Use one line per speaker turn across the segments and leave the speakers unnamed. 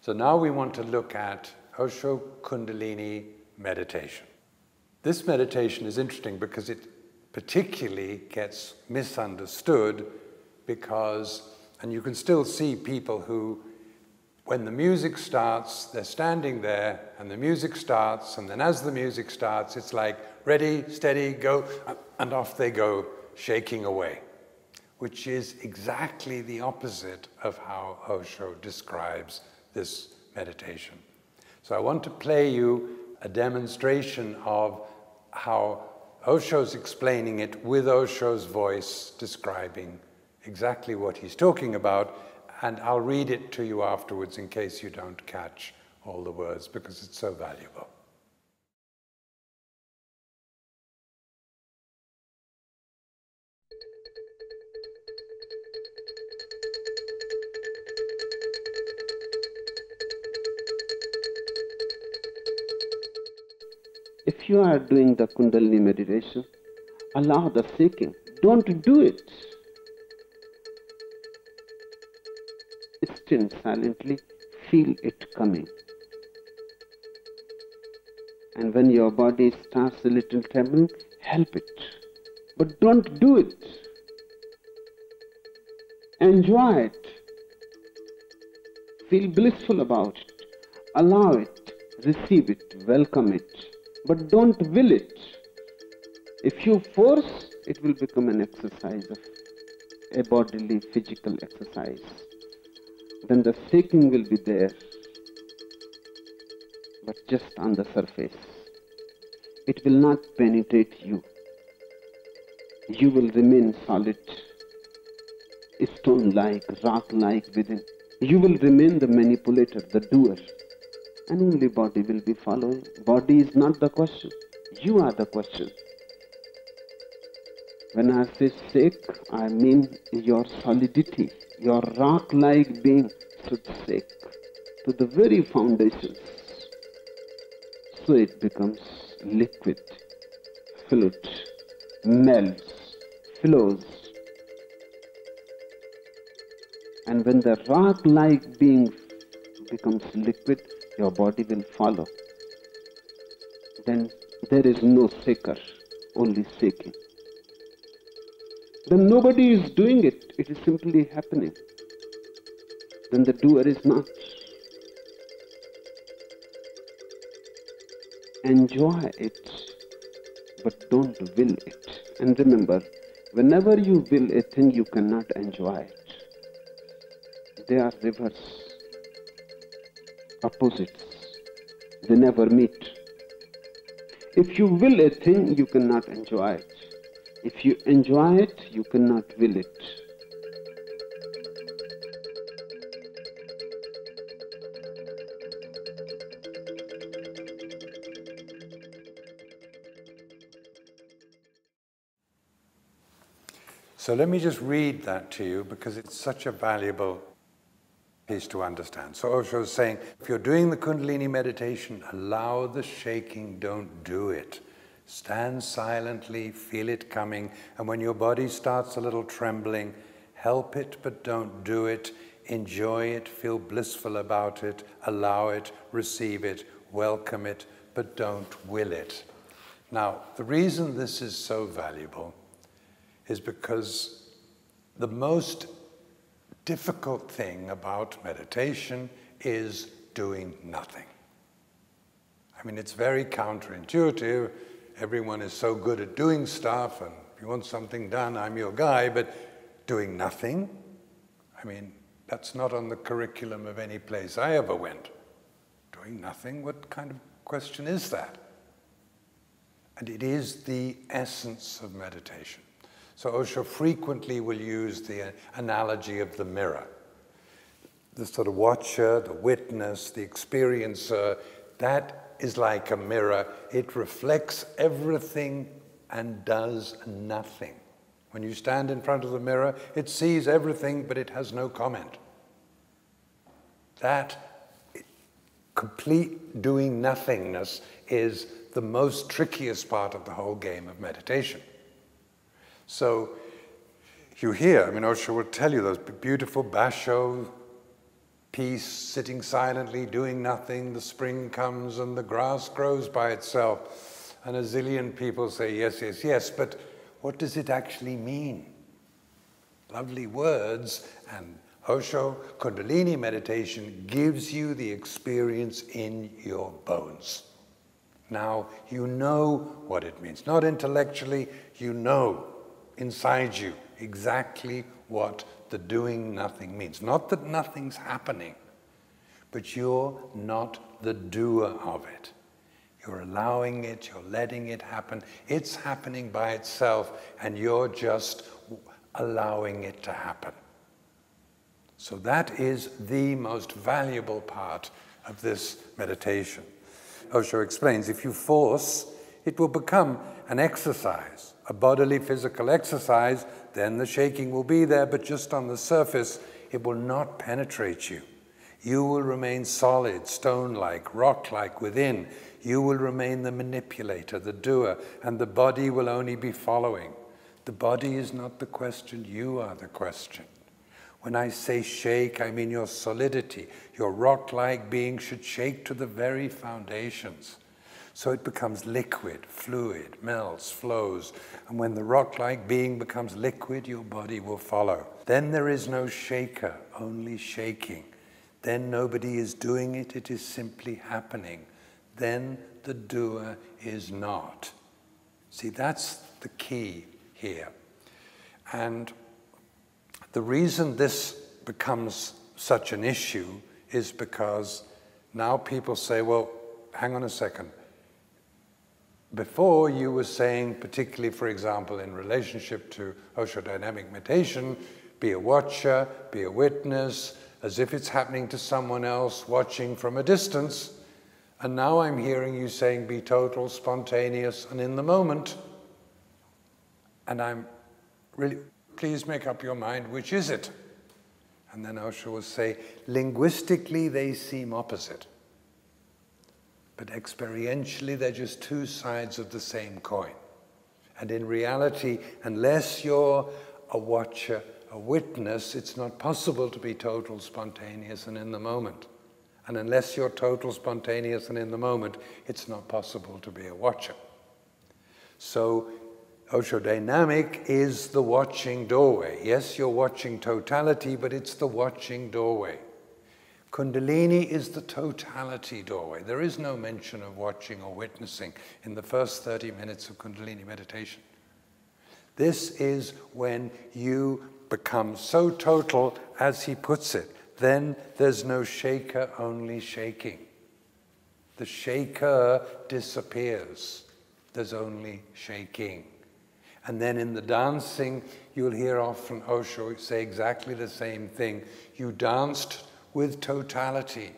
So now we want to look at Osho Kundalini meditation. This meditation is interesting because it particularly gets misunderstood because, and you can still see people who, when the music starts, they're standing there and the music starts, and then as the music starts, it's like, ready, steady, go, and off they go, shaking away, which is exactly the opposite of how Osho describes this meditation. So I want to play you a demonstration of how Osho's explaining it with Osho's voice, describing exactly what he's talking about, and I'll read it to you afterwards in case you don't catch all the words, because it's so valuable.
If you are doing the Kundalini meditation, allow the seeking. Don't do it. Still silently feel it coming. And when your body starts a little trembling, help it. But don't do it. Enjoy it. Feel blissful about it. Allow it. Receive it. Welcome it. But don't will it. If you force, it will become an exercise of a bodily, physical exercise. Then the seeking will be there, but just on the surface. It will not penetrate you. You will remain solid, stone-like, rock-like within. You will remain the manipulator, the doer, and only body will be following. Body is not the question. You are the question. When I say shake, I mean your solidity, your rock-like being should shake to the very foundations. So it becomes liquid, float, melts, flows. And when the rock-like being becomes liquid, your body will follow. Then there is no shaker, only shaking. Then nobody is doing it, it is simply happening. Then the doer is not. Enjoy it, but don't will it. And remember, whenever you will a thing, you cannot enjoy it. They are reverse, opposites. They never meet. If you will a thing, you cannot enjoy it. If you enjoy it, you cannot will it.
So let me just read that to you because it's such a valuable piece to understand. So Osho is saying, if you're doing the Kundalini meditation, allow the shaking, don't do it. Stand silently, feel it coming, and when your body starts a little trembling, help it, but don't do it. Enjoy it, feel blissful about it, allow it, receive it, welcome it, but don't will it. Now, the reason this is so valuable is because the most difficult thing about meditation is doing nothing. I mean, it's very counterintuitive. Everyone is so good at doing stuff, and if you want something done, I'm your guy, but doing nothing? I mean, that's not on the curriculum of any place I ever went. Doing nothing? What kind of question is that? And it is the essence of meditation. So Osho frequently will use the analogy of the mirror. The sort of watcher, the witness, the experiencer, that is like a mirror. It reflects everything and does nothing. When you stand in front of the mirror, it sees everything, but it has no comment. That complete doing nothingness is the most trickiest part of the whole game of meditation. So you hear, I mean, Osho will tell you those beautiful Basho peace, sitting silently, doing nothing, the spring comes and the grass grows by itself. And a zillion people say, yes, yes, yes, but what does it actually mean? Lovely words, and Osho Kundalini meditation gives you the experience in your bones. Now you know what it means. Not intellectually, you know inside you exactly what the doing nothing means. Not that nothing's happening, but you're not the doer of it. You're allowing it, you're letting it happen. It's happening by itself, and you're just allowing it to happen. So that is the most valuable part of this meditation. Osho explains, if you force, it will become an exercise, a bodily physical exercise, then the shaking will be there, but just on the surface, it will not penetrate you. You will remain solid, stone-like, rock-like within. You will remain the manipulator, the doer, and the body will only be following. The body is not the question, you are the question. When I say shake, I mean your solidity. Your rock-like being should shake to the very foundations. So it becomes liquid, fluid, melts, flows. And when the rock-like being becomes liquid, your body will follow. Then there is no shaker, only shaking. Then nobody is doing it, it is simply happening. Then the doer is not. See, that's the key here. And the reason this becomes such an issue is because now people say, well, hang on a second. Before you were saying, particularly, for example, in relationship to Osho dynamic meditation, be a watcher, be a witness, as if it's happening to someone else watching from a distance. And now I'm hearing you saying, be total, spontaneous, and in the moment. And I'm really, please make up your mind, which is it? And then Osho will say, linguistically they seem opposite. But experientially they're just two sides of the same coin. And in reality, unless you're a watcher, a witness, it's not possible to be total, spontaneous, and in the moment. And unless you're total, spontaneous, and in the moment, it's not possible to be a watcher. So Osho dynamic is the watching doorway. Yes, you're watching totality, but it's the watching doorway. Kundalini is the totality doorway. There is no mention of watching or witnessing in the first 30 minutes of Kundalini meditation. This is when you become so total, as he puts it, then there's no shaker, only shaking. The shaker disappears. There's only shaking. And then in the dancing, you'll hear often Osho say exactly the same thing. You danced with totality,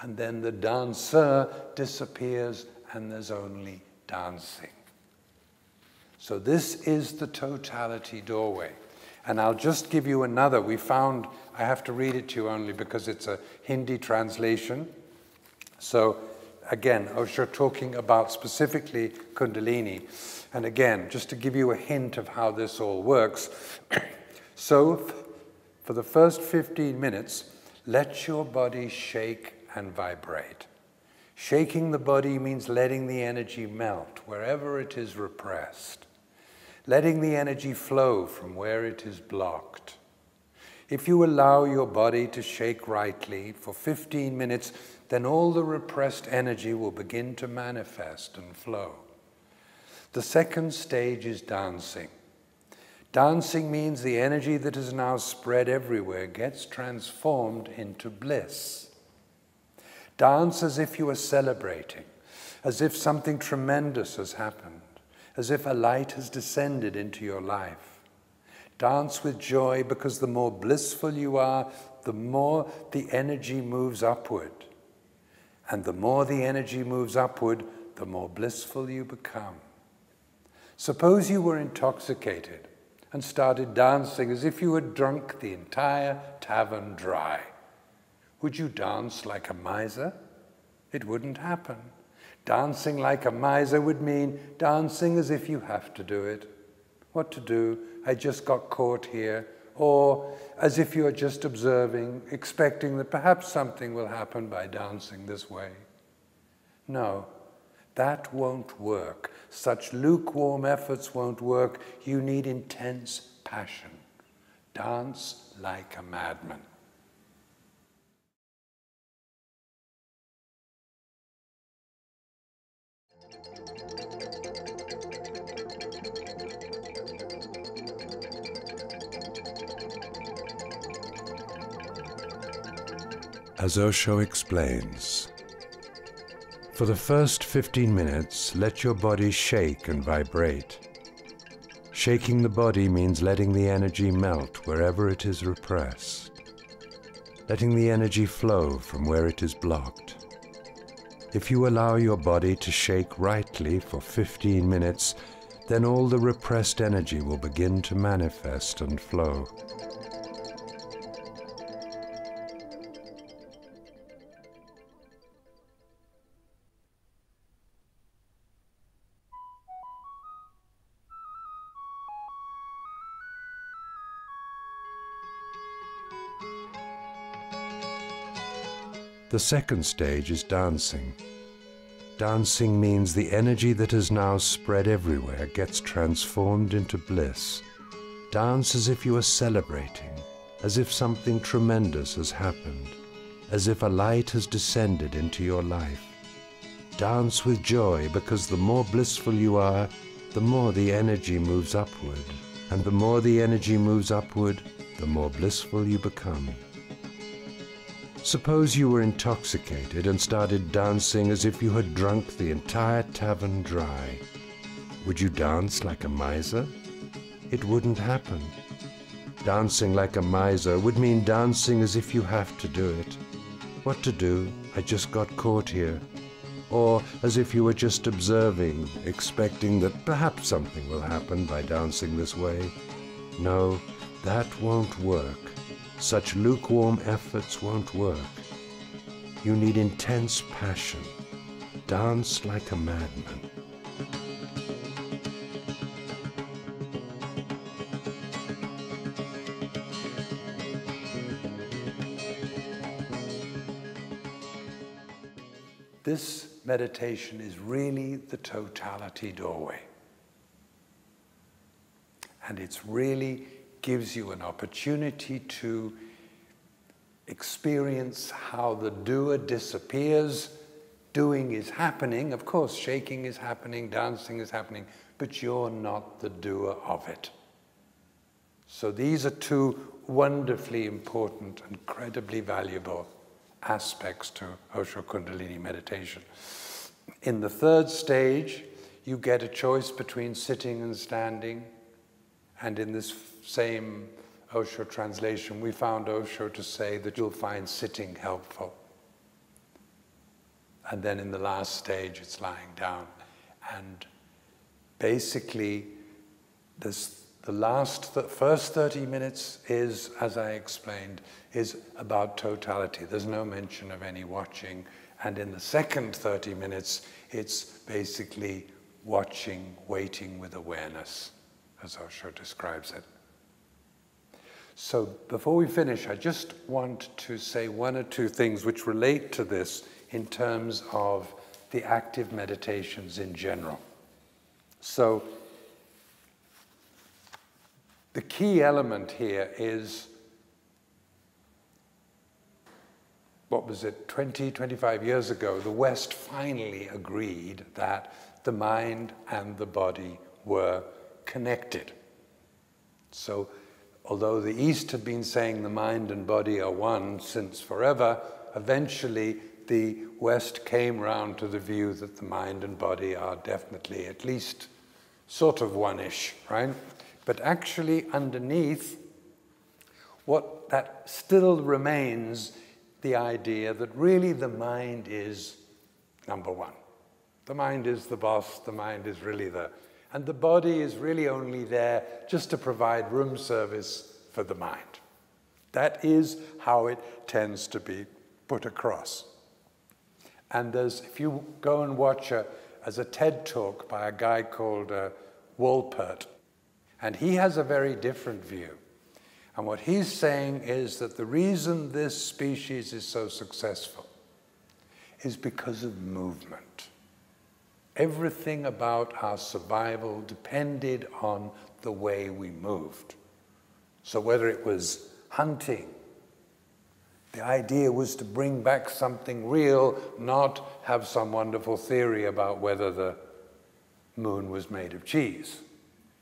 and then the dancer disappears and there's only dancing. So this is the totality doorway. And I'll just give you another. We found, I have to read it to you only because it's a Hindi translation. So again, Osho talking about specifically Kundalini. And again, just to give you a hint of how this all works. So for the first 15 minutes, let your body shake and vibrate. Shaking the body means letting the energy melt wherever it is repressed. Letting the energy flow from where it is blocked. If you allow your body to shake rightly for 15 minutes, then all the repressed energy will begin to manifest and flow. The second stage is dancing. Dancing means the energy that is now spread everywhere gets transformed into bliss. Dance as if you are celebrating, as if something tremendous has happened, as if a light has descended into your life. Dance with joy, because the more blissful you are, the more the energy moves upward. And the more the energy moves upward, the more blissful you become. Suppose you were intoxicated and started dancing as if you had drunk the entire tavern dry. Would you dance like a miser? It wouldn't happen. Dancing like a miser would mean dancing as if you have to do it. What to do? I just got caught here, or as if you're just observing, expecting that perhaps something will happen by dancing this way. No, that won't work. Such lukewarm efforts won't work. You need intense passion. Dance like a madman.
As Osho explains, for the first 15 minutes, let your body shake and vibrate. Shaking the body means letting the energy melt wherever it is repressed, letting the energy flow from where it is blocked. If you allow your body to shake rightly for 15 minutes, then all the repressed energy will begin to manifest and flow. The second stage is dancing. Dancing means the energy that has now spread everywhere gets transformed into bliss. Dance as if you are celebrating, as if something tremendous has happened, as if a light has descended into your life. Dance with joy, because the more blissful you are, the more the energy moves upward, and the more the energy moves upward, the more blissful you become. Suppose you were intoxicated and started dancing as if you had drunk the entire tavern dry. Would you dance like a miser? It wouldn't happen. Dancing like a miser would mean dancing as if you have to do it. What to do? I just got caught here. Or as if you were just observing, expecting that perhaps something will happen by dancing this way. No, that won't work. Such lukewarm efforts won't work. You need intense passion. Dance like a madman.
This meditation is really the totality doorway. And it's really gives you an opportunity to experience how the doer disappears. Doing is happening, of course, shaking is happening, dancing is happening, but you're not the doer of it. So these are two wonderfully important, incredibly valuable aspects to Osho Kundalini meditation. In the third stage, you get a choice between sitting and standing, and in this same Osho translation, we found Osho to say that you'll find sitting helpful. And then in the last stage, it's lying down. And basically, the first 30 minutes is, as I explained, is about totality. There's no mention of any watching. And in the second 30 minutes, it's basically watching, waiting with awareness, as Osho describes it. So before we finish, I just want to say one or two things which relate to this in terms of the active meditations in general. So the key element here is, what was it, 20, 25 years ago, the West finally agreed that the mind and the body were connected. So although the East had been saying the mind and body are one since forever, eventually the West came round to the view that the mind and body are definitely at least sort of one-ish, right? But actually underneath, what that still remains the idea that really the mind is number one. The mind is the boss, the mind is really and the body is really only there just to provide room service for the mind. That is how it tends to be put across. And if you go and watch a TED talk by a guy called Wolpert, and he has a very different view. And what he's saying is that the reason this species is so successful is because of movement. Everything about our survival depended on the way we moved. So whether it was hunting, the idea was to bring back something real, not have some wonderful theory about whether the moon was made of cheese.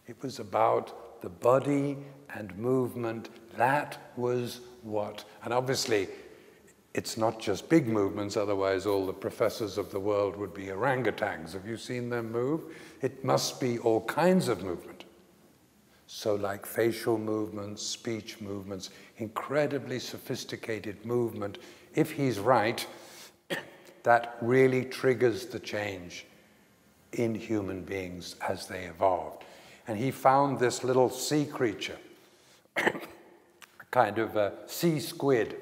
It was about the body and movement. That was what, and obviously it's not just big movements, otherwise all the professors of the world would be orangutans. Have you seen them move? It must be all kinds of movement. So like facial movements, speech movements, incredibly sophisticated movement. If he's right, that really triggers the change in human beings as they evolved. And he found this little sea creature, a kind of a sea squid,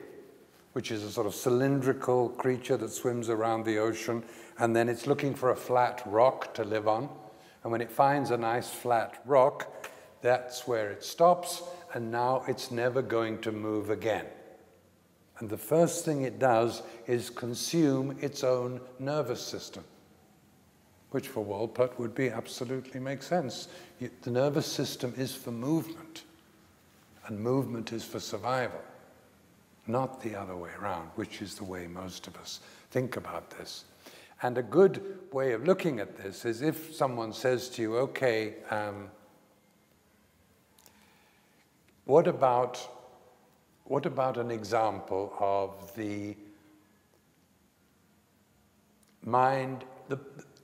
which is a sort of cylindrical creature that swims around the ocean, and then it's looking for a flat rock to live on. And when it finds a nice flat rock, that's where it stops, and now it's never going to move again. And the first thing it does is consume its own nervous system, which for Walpott would be absolutely make sense. The nervous system is for movement, and movement is for survival, not the other way around, which is the way most of us think about this. And a good way of looking at this is if someone says to you, okay, what about an example of the mind,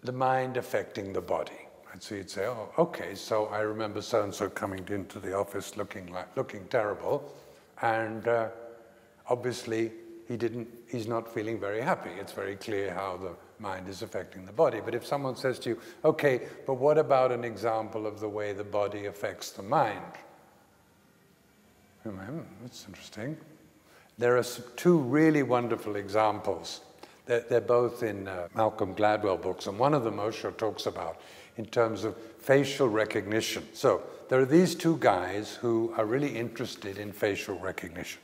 the mind affecting the body? And so you'd say, oh, okay, so I remember so-and-so coming into the office looking terrible, and obviously he's not feeling very happy. It's very clear how the mind is affecting the body. But if someone says to you, okay, but what about an example of the way the body affects the mind? That's interesting. There are two really wonderful examples. They're both in Malcolm Gladwell books, and one of them Osho talks about in terms of facial recognition. So there are these two guys who are really interested in facial recognition.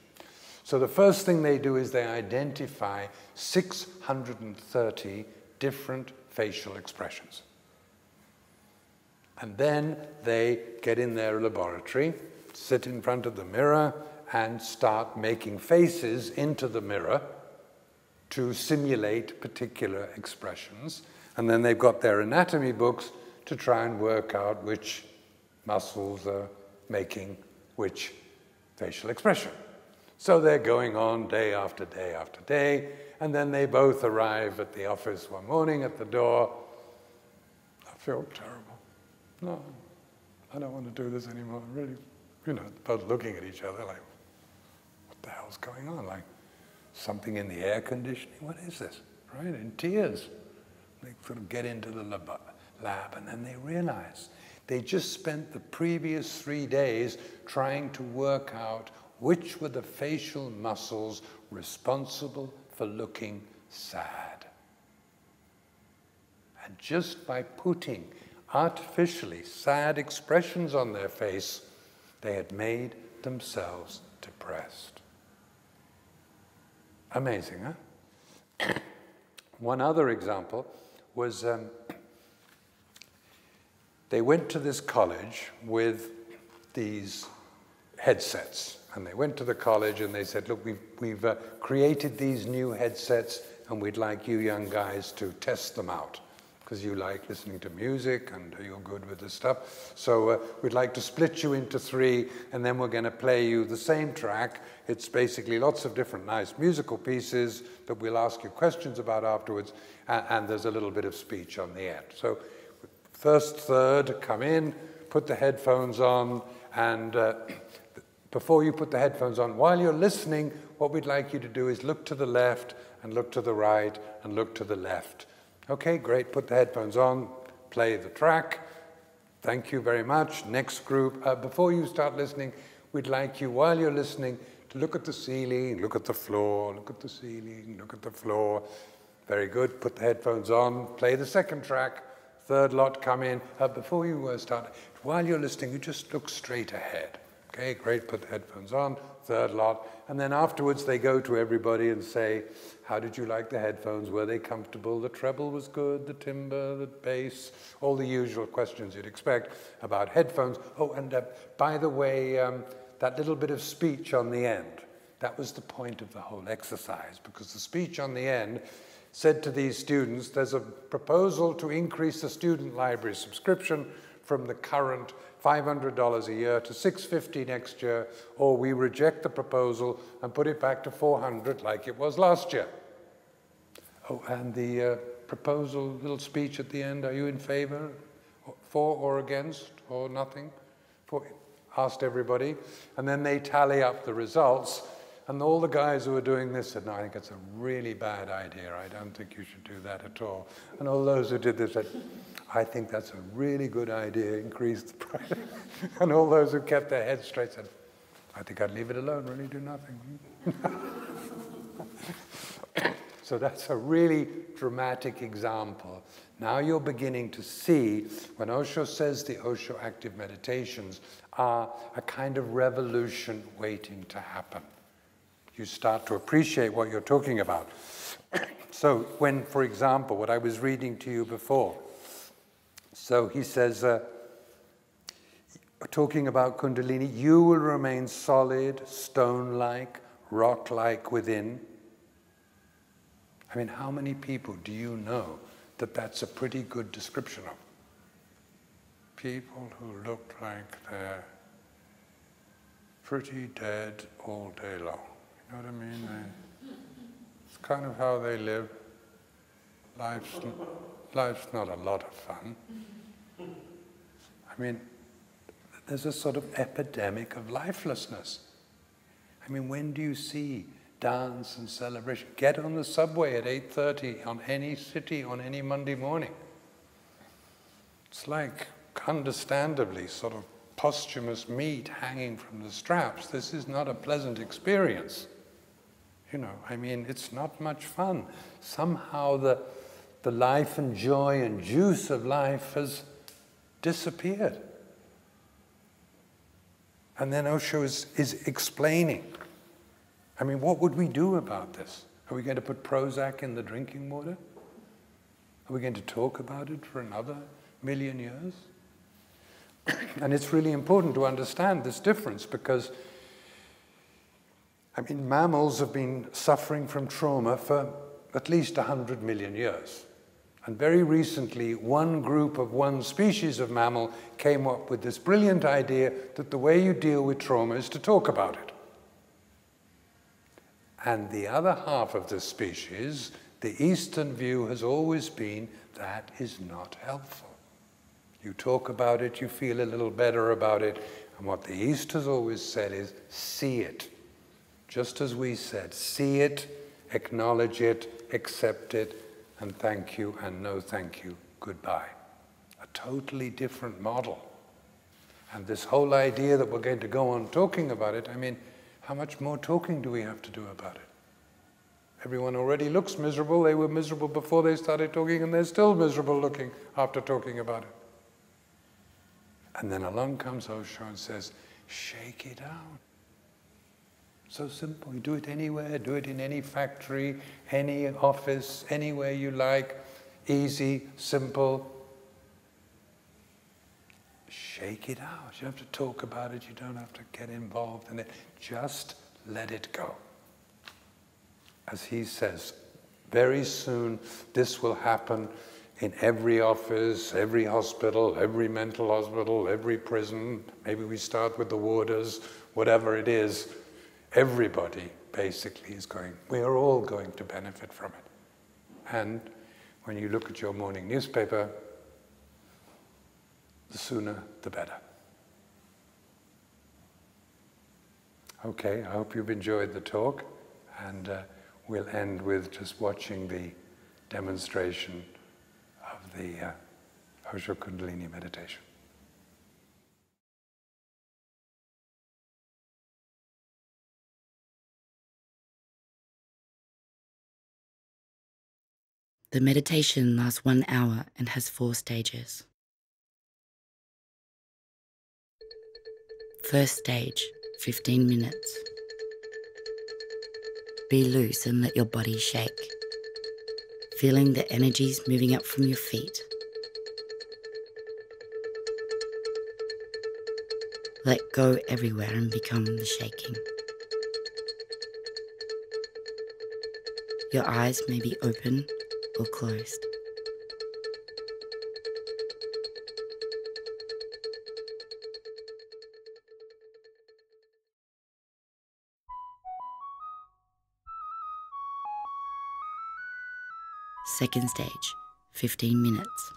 So the first thing they do is they identify 630 different facial expressions. And then they get in their laboratory, sit in front of the mirror, and start making faces into the mirror to simulate particular expressions. And then they've got their anatomy books to try and work out which muscles are making which facial expression. So they're going on day after day after day, and then they both arrive at the office one morning at the door. I feel terrible. No, I don't want to do this anymore. Really, both looking at each other like, what the hell's going on? Like, something in the air conditioning? What is this? Right? In tears. They sort of get into the lab, and then they realize they just spent the previous 3 days trying to work out which were the facial muscles responsible for looking sad. And just by putting artificially sad expressions on their face, they had made themselves depressed. Amazing, huh? One other example was they went to this college with these headsets. And they went to the college and they said, look, we've created these new headsets and we'd like you young guys to test them out because you like listening to music and you're good with this stuff. So we'd like to split you into 3 and then we're going to play you the same track. It's basically lots of different nice musical pieces that we'll ask you questions about afterwards, and there's a little bit of speech on the end. So first third, come in, put the headphones on, and before you put the headphones on, while you're listening, what we'd like you to do is look to the left and look to the right and look to the left. Okay, great, put the headphones on, play the track. Thank you very much. Next group. Before you start listening, we'd like you, while you're listening, to look at the ceiling, look at the floor, look at the ceiling, look at the floor. Very good, put the headphones on, play the second track. Third lot come in. Before you start, while you're listening, you just look straight ahead. Okay, great, put the headphones on, third lot. And then afterwards they go to everybody and say, how did you like the headphones? Were they comfortable? The treble was good, the timbre, the bass, all the usual questions you'd expect about headphones. Oh, and by the way, that little bit of speech on the end, that was the point of the whole exercise, because the speech on the end said to these students, there's a proposal to increase the student library subscription from the current $500 a year to $650 next year, or we reject the proposal and put it back to $400 like it was last year. Oh, and the proposal, little speech at the end, are you in favor, for or against, or nothing? Asked everybody, and then they tally up the results, and all the guys who were doing this said, no, I think it's a really bad idea, I don't think you should do that at all. And all those who did this said, I think that's a really good idea, increase the price. And all those who kept their heads straight said, I think I'd leave it alone, really do nothing. So that's a really dramatic example. Now you're beginning to see, when Osho says the Osho active meditations are a kind of revolution waiting to happen. You start to appreciate what you're talking about. So when, for example, what I was reading to you before, so he says, talking about Kundalini, you will remain solid, stone-like, rock-like within. I mean, how many people do you know that that's a pretty good description of? People who look like they're pretty dead all day long. You know what I mean? It's kind of how they live. Life's not a lot of fun. I mean, there's a sort of epidemic of lifelessness. I mean, when do you see dance and celebration? Get on the subway at 8:30 on any city on any Monday morning. It's like, understandably, sort of posthumous meat hanging from the straps. This is not a pleasant experience. You know, I mean, it's not much fun. Somehow the life and joy and juice of life has disappeared. And then Osho is explaining. I mean, what would we do about this? Are we going to put Prozac in the drinking water? Are we going to talk about it for another million years? And it's really important to understand this difference because, I mean, mammals have been suffering from trauma for at least 100 million years. And very recently, one group of one species of mammal came up with this brilliant idea that the way you deal with trauma is to talk about it. And the other half of this species, the Eastern view has always been that is not helpful. You talk about it, you feel a little better about it. And what the East has always said is, see it. Just as we said, see it, acknowledge it, accept it, and thank you, and no thank you, goodbye. A totally different model. And this whole idea that we're going to go on talking about it, I mean, how much more talking do we have to do about it? Everyone already looks miserable. They were miserable before they started talking, and they're still miserable looking after talking about it. And then along comes Osho and says, shake it out. So simple. You do it anywhere, do it in any factory, any office, anywhere you like. Easy, simple. Shake it out. You don't have to talk about it. You don't have to get involved in it. Just let it go. As he says, very soon this will happen in every office, every hospital, every mental hospital, every prison. Maybe we start with the warders, whatever it is. Everybody basically is going, we are all going to benefit from it. And when you look at your morning newspaper, the sooner the better. Okay, I hope you've enjoyed the talk, and we'll end with just watching the demonstration of the Osho Kundalini meditation.
The meditation lasts 1 hour and has 4 stages. First stage, 15 minutes. Be loose and let your body shake, feeling the energies moving up from your feet. Let go everywhere and become the shaking. Your eyes may be open or closed. Second stage, 15 minutes.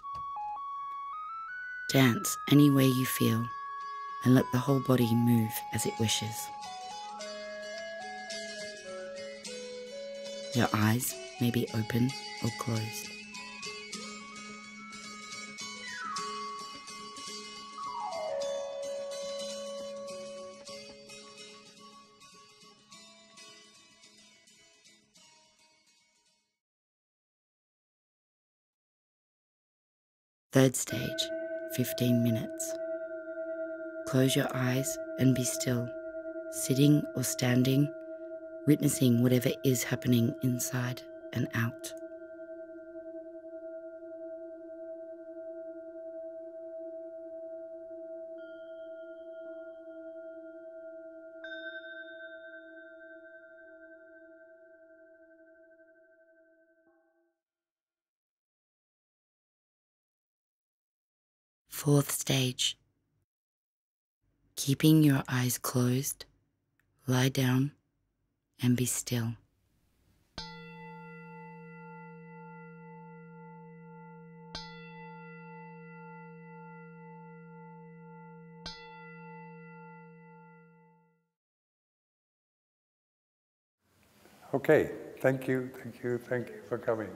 Dance any way you feel and let the whole body move as it wishes. Your eyes may be open or closed. Third stage, 15 minutes. Close your eyes and be still, sitting or standing, witnessing whatever is happening inside and out. Fourth stage. Keeping your eyes closed, lie down and be still.
Okay, thank you for coming.